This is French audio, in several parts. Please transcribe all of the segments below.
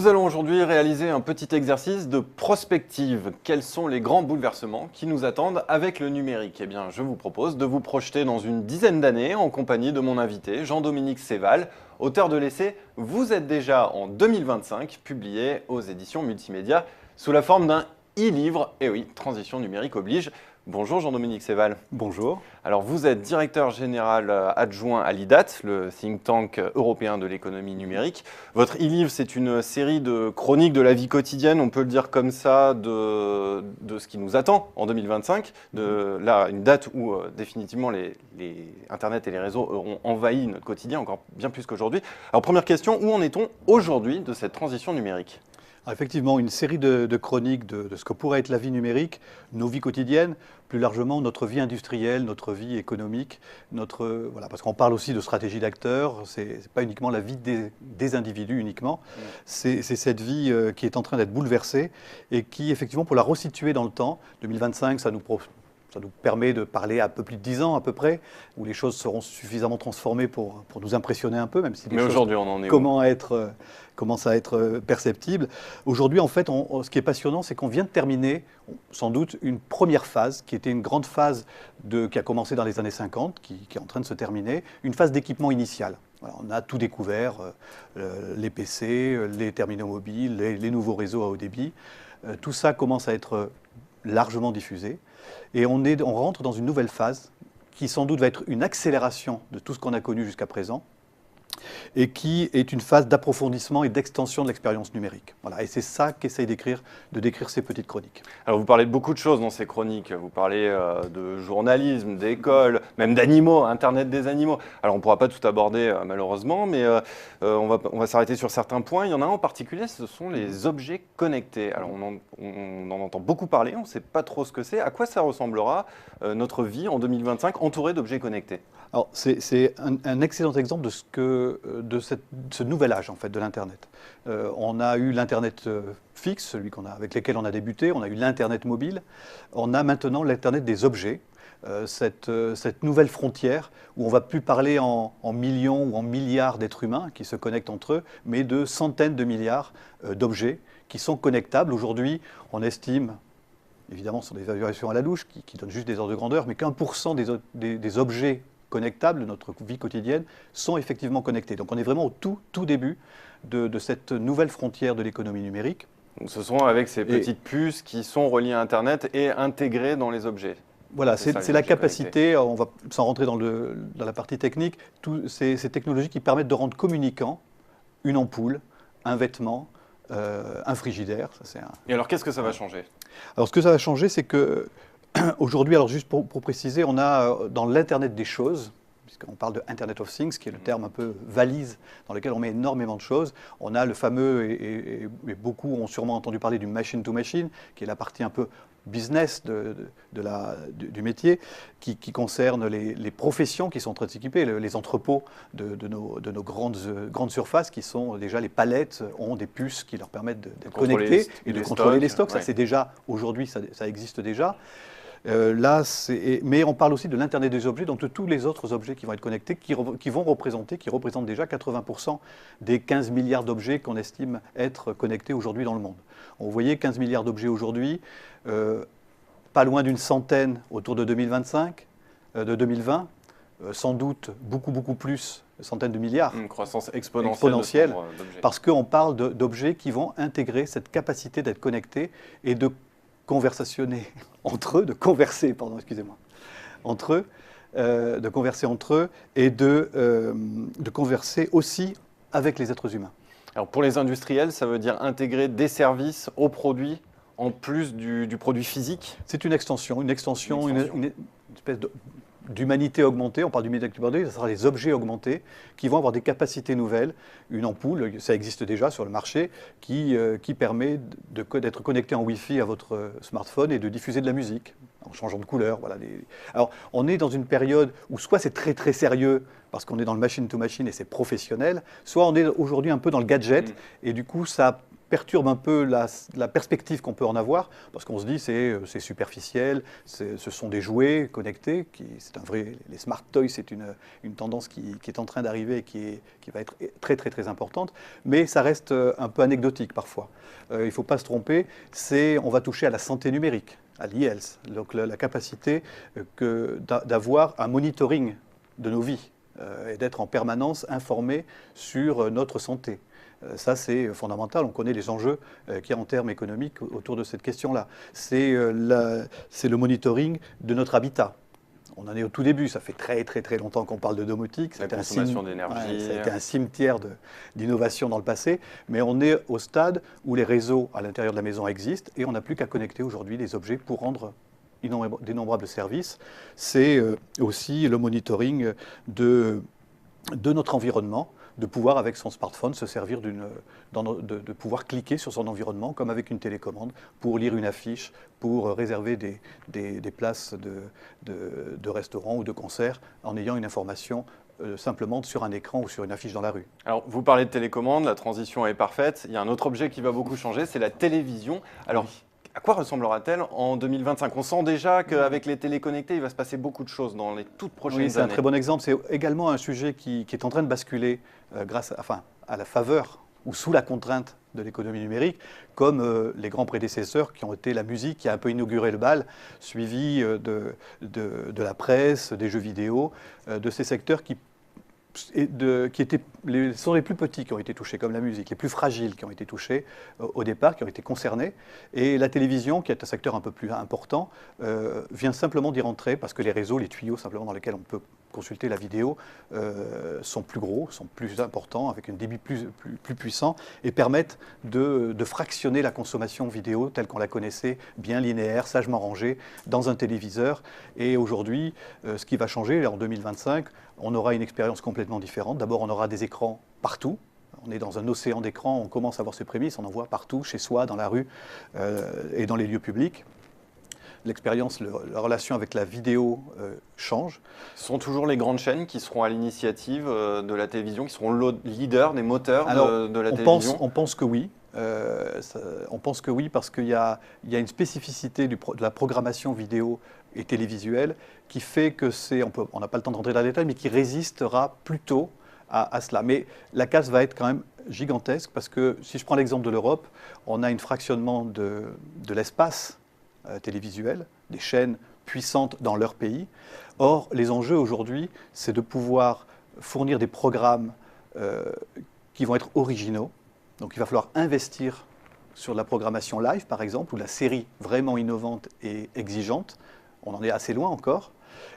Nous allons aujourd'hui réaliser un petit exercice de prospective. Quels sont les grands bouleversements qui nous attendent avec le numérique? Eh bien, je vous propose de vous projeter dans une dizaine d'années en compagnie de mon invité, Jean-Dominique Séval, auteur de l'essai « Vous êtes déjà en 2025 », publié aux éditions Multimédia sous la forme d'un e-livre. Et oui, transition numérique oblige. Bonjour Jean-Dominique Séval. Bonjour. Alors vous êtes directeur général adjoint à l'IDAT, le think tank européen de l'économie numérique. Votre e-livre, c'est une série de chroniques de la vie quotidienne, on peut le dire comme ça, de ce qui nous attend en 2025. Là, une date où définitivement les Internet et les réseaux auront envahi notre quotidien, encore bien plus qu'aujourd'hui. Alors première question, où en est-on aujourd'hui de cette transition numérique ? Alors, effectivement, une série de chroniques de ce que pourrait être la vie numérique, nos vies quotidiennes, plus largement notre vie industrielle, notre vie économique, voilà, parce qu'on parle aussi de stratégie d'acteurs, c'est pas uniquement la vie des individus uniquement, c'est cette vie qui est en train d'être bouleversée et qui, effectivement, pour la resituer dans le temps, 2025, ça nous permet de parler à un peu plus de 10 ans à peu près, où les choses seront suffisamment transformées pour nous impressionner un peu, même si les Mais choses aujourd'hui, on en est où ? commence à être perceptible. Aujourd'hui, en fait, ce qui est passionnant, c'est qu'on vient de terminer, sans doute, une première phase, qui était une grande phase qui a commencé dans les années 50, qui est en train de se terminer, une phase d'équipement initial. Voilà, on a tout découvert, les PC, les terminaux mobiles, les nouveaux réseaux à haut débit. Tout ça commence à être largement diffusé. Et on rentre dans une nouvelle phase qui sans doute va être une accélération de tout ce qu'on a connu jusqu'à présent et qui est une phase d'approfondissement et d'extension de l'expérience numérique. Voilà, et c'est ça qu'essayent de décrire ces petites chroniques. Alors vous parlez de beaucoup de choses dans ces chroniques. Vous parlez de journalisme, d'école, même d'animaux, Internet des animaux. Alors on ne pourra pas tout aborder malheureusement, mais on va s'arrêter sur certains points. Il y en a un en particulier, ce sont les objets connectés. Alors on en entend beaucoup parler, on ne sait pas trop ce que c'est. À quoi ça ressemblera notre vie en 2025 entourée d'objets connectés ? Alors, c'est un excellent exemple de ce nouvel âge en fait, de l'Internet. On a eu l'Internet fixe, celui avec lequel on a débuté, on a eu l'Internet mobile, on a maintenant l'Internet des objets, cette nouvelle frontière où on ne va plus parler en millions ou en milliards d'êtres humains qui se connectent entre eux, mais de centaines de milliards d'objets qui sont connectables. Aujourd'hui, on estime, évidemment, ce sont des évaluations à la louche qui donnent juste des ordres de grandeur, mais qu'1% des objets connectables de notre vie quotidienne sont effectivement connectés. Donc on est vraiment au tout début de cette nouvelle frontière de l'économie numérique. Donc, ce sont avec ces petites puces qui sont reliées à Internet et intégrées dans les objets. Voilà, c'est la capacité, on va sans rentrer dans la partie technique, ces technologies qui permettent de rendre communicant une ampoule, un vêtement, un frigidaire. Et alors qu'est-ce que ça va changer ? Alors ce que ça va changer, c'est que aujourd'hui, alors juste pour préciser, on a dans l'Internet des choses, puisqu'on parle de Internet of Things, qui est le terme un peu valise dans lequel on met énormément de choses, on a le fameux, et beaucoup ont sûrement entendu parler du machine to machine, qui est la partie un peu business du métier, qui concerne les professions qui sont en train de s'équiper, les entrepôts de nos grandes surfaces, qui sont déjà les palettes, ont des puces qui leur permettent d'être connectés et de contrôler les stocks. Ça, c'est déjà, aujourd'hui, ça existe déjà. Mais on parle aussi de l'Internet des objets, donc de tous les autres objets qui vont être connectés, qui représentent déjà 80% des 15 milliards d'objets qu'on estime être connectés aujourd'hui dans le monde. Vous voyez, 15 milliards d'objets aujourd'hui, pas loin d'une centaine autour de 2025, de 2020, sans doute beaucoup plus, centaines de milliards. Une croissance exponentielle parce qu'on parle d'objets qui vont intégrer cette capacité d'être connectés et de conversationner entre eux, de converser entre eux et de converser aussi avec les êtres humains. Alors pour les industriels, ça veut dire intégrer des services aux produits en plus du produit physique ? C'est une extension, une espèce d'humanité augmentée. On parle d'humanité augmentée, ce sera les objets augmentés qui vont avoir des capacités nouvelles. Une ampoule, ça existe déjà sur le marché, qui permet d'être connecté en Wi-Fi à votre smartphone et de diffuser de la musique en changeant de couleur. Voilà. Alors, on est dans une période où soit c'est très sérieux parce qu'on est dans le machine to machine et c'est professionnel, soit on est aujourd'hui un peu dans le gadget et du coup ça perturbe un peu la perspective qu'on peut en avoir, parce qu'on se dit c'est superficiel, ce sont des jouets connectés, c'est un vrai, les smart toys, c'est une tendance qui est en train d'arriver et qui va être très très très importante, mais ça reste un peu anecdotique parfois. Il ne faut pas se tromper, on va toucher à la santé numérique, à l'e-health, donc la capacité d'avoir un monitoring de nos vies et d'être en permanence informé sur notre santé. Ça, c'est fondamental. On connaît les enjeux qu'il y a en termes économiques autour de cette question-là. C'est le monitoring de notre habitat. On en est au tout début. Ça fait très, très, très longtemps qu'on parle de domotique. La consommation d'énergie. Ça a été un cimetière d'innovation dans le passé. Mais on est au stade où les réseaux à l'intérieur de la maison existent et on n'a plus qu'à connecter aujourd'hui les objets pour rendre d'innombrables services. C'est aussi le monitoring de notre environnement, de pouvoir, avec son smartphone, se servir de pouvoir cliquer sur son environnement, comme avec une télécommande, pour lire une affiche, pour réserver des places de restaurants ou de concerts, en ayant une information simplement sur un écran ou sur une affiche dans la rue. Alors, vous parlez de télécommande, la transition est parfaite. Il y a un autre objet qui va beaucoup changer, c'est la télévision. Alors, oui. À quoi ressemblera-t-elle en 2025 ? On sent déjà qu'avec les téléconnectés, il va se passer beaucoup de choses dans les toutes prochaines années. C'est un très bon exemple. C'est également un sujet qui est en train de basculer grâce à la faveur ou sous la contrainte de l'économie numérique, comme les grands prédécesseurs qui ont été la musique, qui a un peu inauguré le bal, suivi de la presse, des jeux vidéo, de ces secteurs qui sont les plus petits qui ont été touchés, comme la musique, les plus fragiles qui ont été touchés au départ, qui ont été concernés. Et la télévision, qui est un secteur un peu plus important, vient simplement d'y rentrer parce que les réseaux, les tuyaux simplement dans lesquels on peut consulter la vidéo sont plus gros, sont plus importants, avec un débit plus puissant et permettent de fractionner la consommation vidéo telle qu'on la connaissait, bien linéaire, sagement rangée, dans un téléviseur. Et aujourd'hui, ce qui va changer, en 2025, on aura une expérience complètement différente. D'abord, on aura des écrans partout. On est dans un océan d'écrans, on commence à voir ces prémices, on en voit partout, chez soi, dans la rue et dans les lieux publics. L'expérience, la relation avec la vidéo change. Ce sont toujours les grandes chaînes qui seront à l'initiative de la télévision, qui seront leaders des moteurs de la télévision. On pense que oui. On pense que oui parce qu'il y a une spécificité de la programmation vidéo et télévisuelle qui fait que on n'a pas le temps de rentrer dans les détails, mais qui résistera plutôt à cela. Mais la casse va être quand même gigantesque parce que si je prends l'exemple de l'Europe, on a un fractionnement de l'espace télévisuel, des chaînes puissantes dans leur pays. Or, les enjeux aujourd'hui, c'est de pouvoir fournir des programmes qui vont être originaux. Donc il va falloir investir sur la programmation live, par exemple, ou la série vraiment innovante et exigeante. On en est assez loin encore.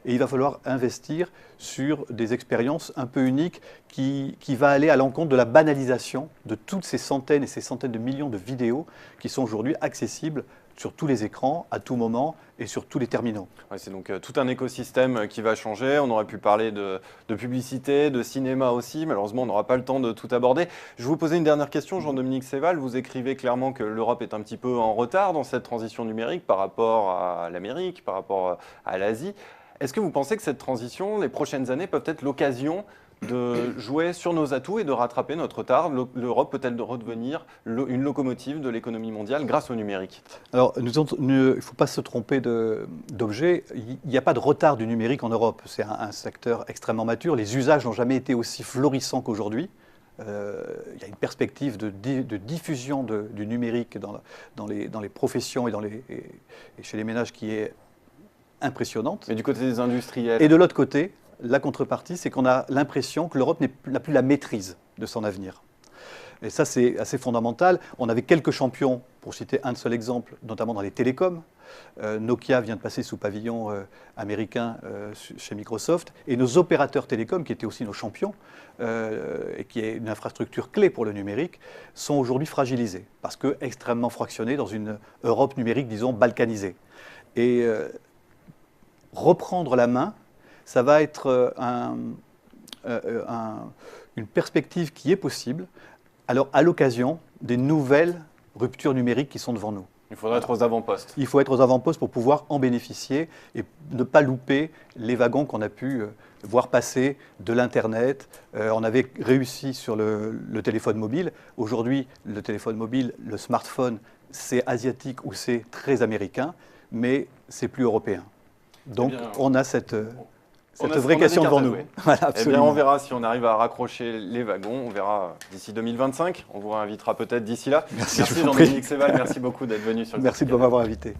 Et il va falloir investir sur des expériences un peu uniques qui va aller à l'encontre de la banalisation de toutes ces centaines et ces centaines de millions de vidéos qui sont aujourd'hui accessibles sur tous les écrans, à tout moment et sur tous les terminaux. Ouais, c'est donc tout un écosystème qui va changer. On aurait pu parler de publicité, de cinéma aussi. Malheureusement, on n'aura pas le temps de tout aborder. Je vais vous poser une dernière question, Jean-Dominique Séval. Vous écrivez clairement que l'Europe est un petit peu en retard dans cette transition numérique par rapport à l'Amérique, par rapport à l'Asie. Est-ce que vous pensez que cette transition, les prochaines années, peuvent être l'occasion de jouer sur nos atouts et de rattraper notre retard? L'Europe peut-elle redevenir une locomotive de l'économie mondiale grâce au numérique? Alors, il ne faut pas se tromper d'objet. Il n'y a pas de retard du numérique en Europe. C'est un secteur extrêmement mature. Les usages n'ont jamais été aussi florissants qu'aujourd'hui. Il y a une perspective de diffusion du numérique dans les professions et chez les ménages qui est impressionnante. Mais du côté des industriels? Et de l'autre côté, la contrepartie, c'est qu'on a l'impression que l'Europe n'a plus la maîtrise de son avenir. Et ça, c'est assez fondamental. On avait quelques champions, pour citer un seul exemple, notamment dans les télécoms. Nokia vient de passer sous pavillon américain chez Microsoft. Et nos opérateurs télécoms, qui étaient aussi nos champions, et qui est une infrastructure clé pour le numérique, sont aujourd'hui fragilisés, parce que extrêmement fractionnés dans une Europe numérique, disons, balkanisée. Et reprendre la main, ça va être une perspective qui est possible, alors à l'occasion des nouvelles ruptures numériques qui sont devant nous. Il faudrait être aux avant-postes. Il faut être aux avant-postes pour pouvoir en bénéficier et ne pas louper les wagons qu'on a pu voir passer de l'Internet. On avait réussi sur le téléphone mobile. Aujourd'hui, le téléphone mobile, le smartphone, c'est asiatique ou c'est très américain, mais c'est plus européen. Donc Eh bien, on a cette vraie question devant nous. Voilà, Eh bien, absolument. on verra si on arrive à raccrocher les wagons. On verra d'ici 2025. On vous réinvitera peut-être d'ici là. Merci, je vous en Jean-Dominique prie. Séval. Merci beaucoup d'être venu sur le Merci de Podcast. m'avoir invité.